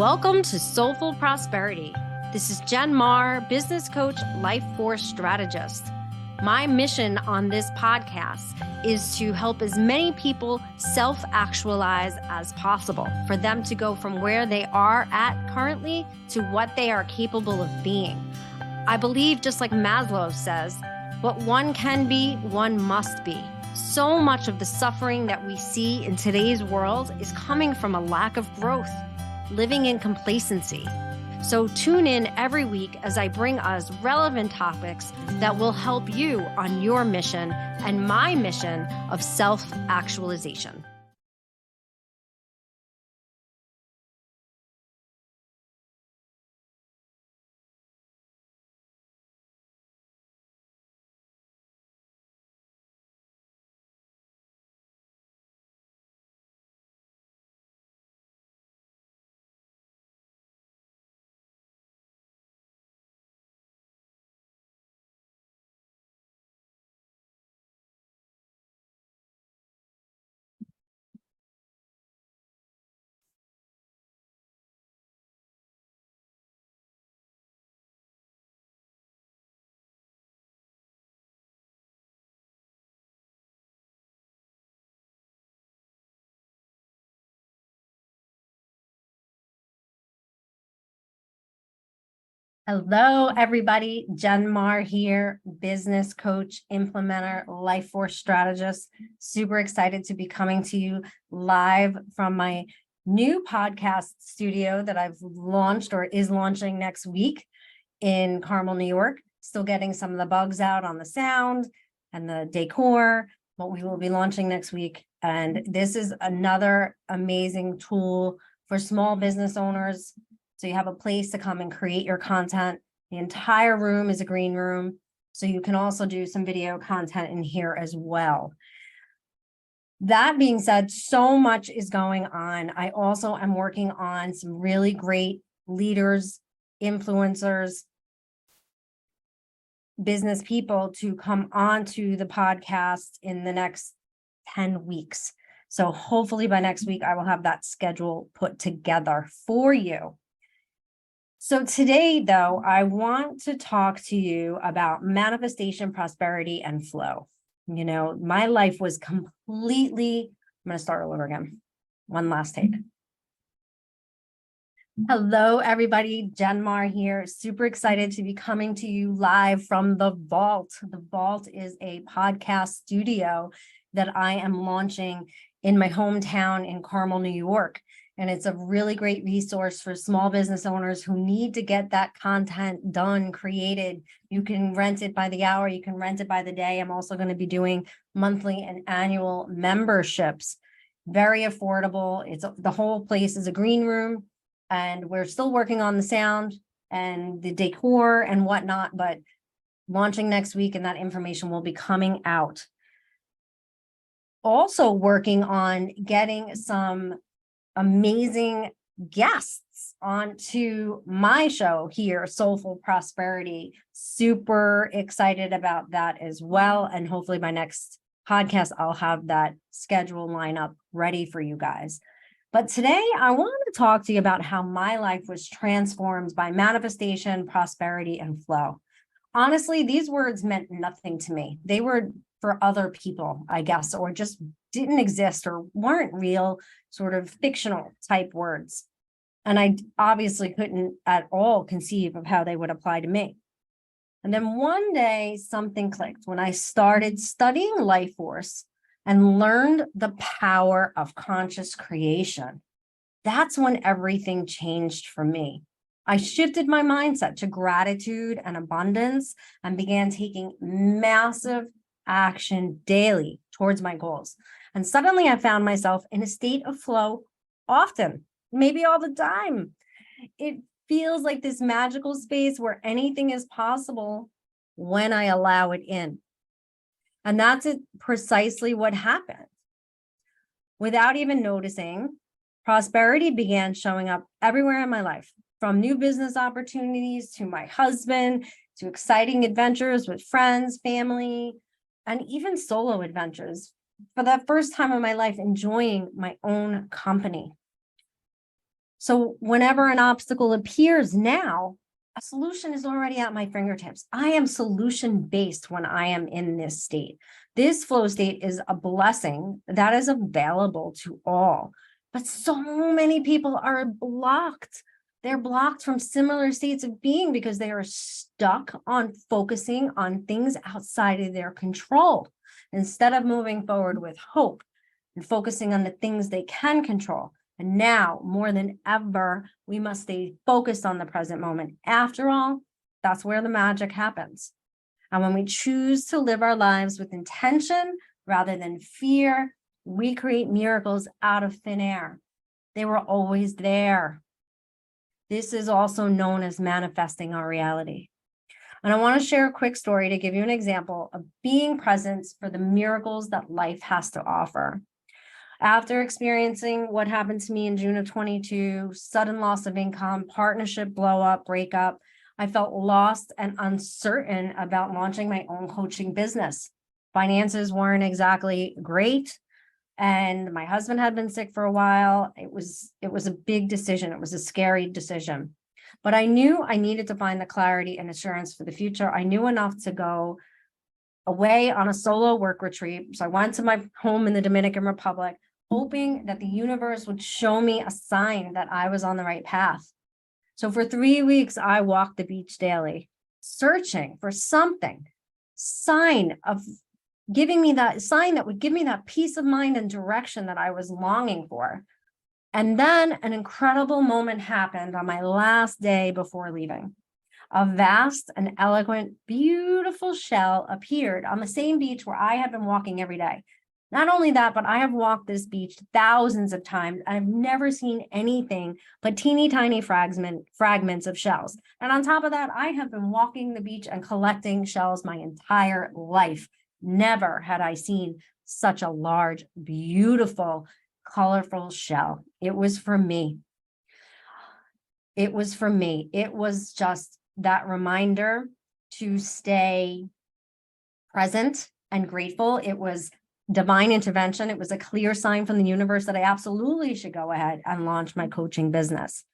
Welcome to Soulful Prosperity. This is Jen Marr, business coach, life force strategist. My mission on this podcast is to help as many people self-actualize as possible, for them to go from where they are at currently to what they are capable of being. I believe, just like Maslow says, what one can be, one must be. So much of the suffering that we see in today's world is coming from a lack of growth, living in complacency. So tune in every week as I bring us relevant topics that will help you on your mission and my mission of self-actualization. Hello, everybody. Jen Marr here, business coach, implementer, life force strategist. Super excited to be coming to you live from my new podcast studio that I've launched or is launching next week in Carmel, New York. Still getting some of the bugs out on the sound and the decor, but we will be launching next week. And this is another amazing tool for small business owners. So you have a place to come and create your content. The entire room is a green room. So you can also do some video content in here as well. That being said, so much is going on. I also am working on some really great leaders, influencers, business people to come onto the podcast in the next 10 weeks. So hopefully by next week, I will have that schedule put together for you. So today, though, I want to talk to you about manifestation, prosperity, and flow. You know, my life was completely, I'm going to start all over again. One last take. Hello, everybody. Jen Marr here. Super excited to be coming to you live from The Vault. The Vault is a podcast studio that I am launching in my hometown in Carmel, New York. And it's a really great resource for small business owners who need to get that content done, created. You can rent it by the hour, you can rent it by the day. I'm also going to be doing monthly and annual memberships. Very affordable. The whole place is a green room, and we're still working on the sound and the decor and whatnot, but launching next week, and that information will be coming out. Also working on getting some amazing guests onto my show here, Soulful Prosperity. Super excited about that as well. And hopefully my next podcast, I'll have that schedule lineup ready for you guys. But today I want to talk to you about how my life was transformed by manifestation, prosperity, and flow. Honestly, these words meant nothing to me. They were for other people, I guess, or just didn't exist or weren't real, sort of fictional type words. And I obviously couldn't at all conceive of how they would apply to me. And then one day something clicked when I started studying life force and learned the power of conscious creation. That's when everything changed for me. I shifted my mindset to gratitude and abundance and began taking massive action daily towards my goals. And suddenly I found myself in a state of flow often, maybe all the time. It feels like this magical space where anything is possible when I allow it in. And that's precisely what happened. Without even noticing, prosperity began showing up everywhere in my life, from new business opportunities to my husband, to exciting adventures with friends, family, and even solo adventures. For the first time in my life, enjoying my own company. So whenever an obstacle appears now, a solution is already at my fingertips. I am solution-based when I am in this state. This flow state is a blessing that is available to all. But so many people are blocked. They're blocked from similar states of being because they are stuck on focusing on things outside of their control instead of moving forward with hope and focusing on the things they can control. And now, more than ever, we must stay focused on the present moment. After all, that's where the magic happens. And when we choose to live our lives with intention rather than fear, we create miracles out of thin air. They were always there. This is also known as manifesting our reality. And I want to share a quick story to give you an example of being present for the miracles that life has to offer. After experiencing what happened to me in June of 22, sudden loss of income, partnership blow up, breakup, I felt lost and uncertain about launching my own coaching business. Finances weren't exactly great, and my husband had been sick for a while. It was a big decision. It was a scary decision. But I knew I needed to find the clarity and assurance for the future. I knew enough to go away on a solo work retreat. So I went to my home in the Dominican Republic, hoping that the universe would show me a sign that I was on the right path. So for 3 weeks, I walked the beach daily, searching for something, sign of giving me that sign that would give me that peace of mind and direction that I was longing for. And then an incredible moment happened on my last day before leaving. A vast and eloquent, beautiful shell appeared on the same beach where I had been walking every day. Not only that, but I have walked this beach thousands of times. I've never seen anything but teeny tiny fragments of shells. And on top of that, I have been walking the beach and collecting shells my entire life. Never had I seen such a large, beautiful, colorful shell. It was for me. It was for me. It was just that reminder to stay present and grateful. It was divine intervention. It was a clear sign from the universe that I absolutely should go ahead and launch my coaching business.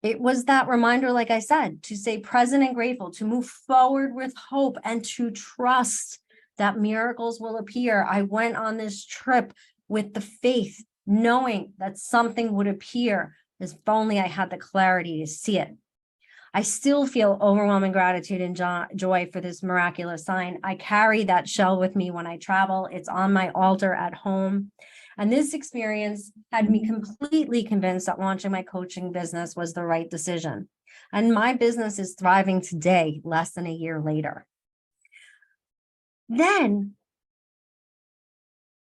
It was that reminder, like I said, to stay present and grateful, to move forward with hope, and to trust that miracles will appear. I went on this trip with the faith, knowing that something would appear, if only I had the clarity to see it. I still feel overwhelming gratitude and joy for this miraculous sign. I carry that shell with me when I travel. It's on my altar at home. And this experience had me completely convinced that launching my coaching business was the right decision. And my business is thriving today, less than a year later. Then,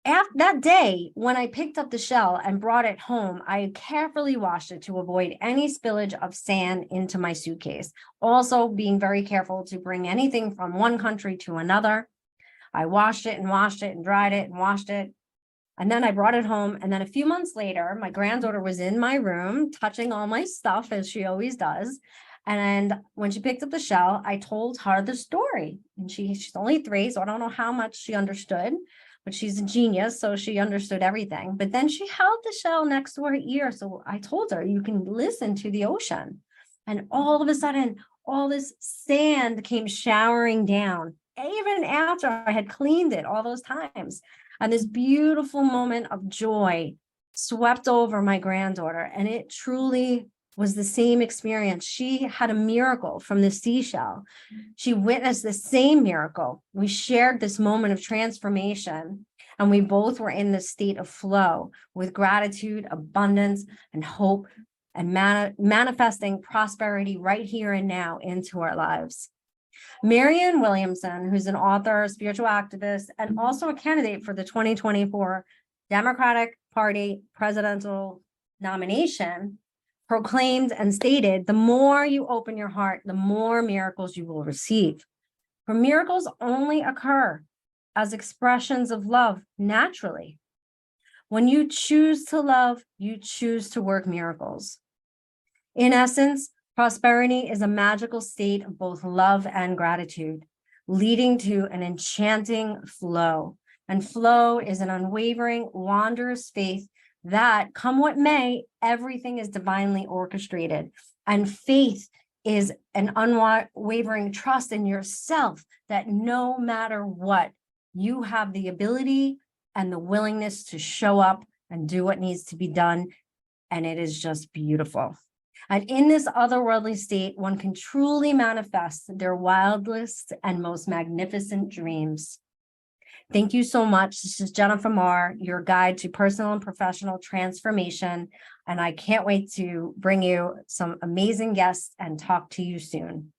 after that day, when I picked up the shell and brought it home, I carefully washed it to avoid any spillage of sand into my suitcase. Also, being very careful to bring anything from one country to another. I washed it and dried it and washed it. And then I brought it home. And then a few months later, my granddaughter was in my room touching all my stuff, as she always does. And when she picked up the shell, I told her the story. And she's only 3, so I don't know how much she understood, but she's a genius, so she understood everything. But then she held the shell next to her ear. So I told her, you can listen to the ocean. And all of a sudden, all this sand came showering down, even after I had cleaned it all those times. And this beautiful moment of joy swept over my granddaughter. And it truly was the same experience. She had a miracle from the seashell. She witnessed the same miracle. We shared this moment of transformation, and we both were in this state of flow with gratitude, abundance, and hope, and manifesting prosperity right here and now into our lives. Marianne Williamson, who's an author, a spiritual activist, and also a candidate for the 2024 Democratic Party presidential nomination, proclaimed and stated, the more you open your heart, the more miracles you will receive. For miracles only occur as expressions of love naturally. When you choose to love, you choose to work miracles. In essence, prosperity is a magical state of both love and gratitude, leading to an enchanting flow. And flow is an unwavering, wondrous faith that come what may, everything is divinely orchestrated. And faith is an unwavering trust in yourself that no matter what, you have the ability and the willingness to show up and do what needs to be done. And it is just beautiful. And in this otherworldly state, one can truly manifest their wildest and most magnificent dreams. Thank you so much. This is Jennifer Marr, your guide to personal and professional transformation. And I can't wait to bring you some amazing guests and talk to you soon.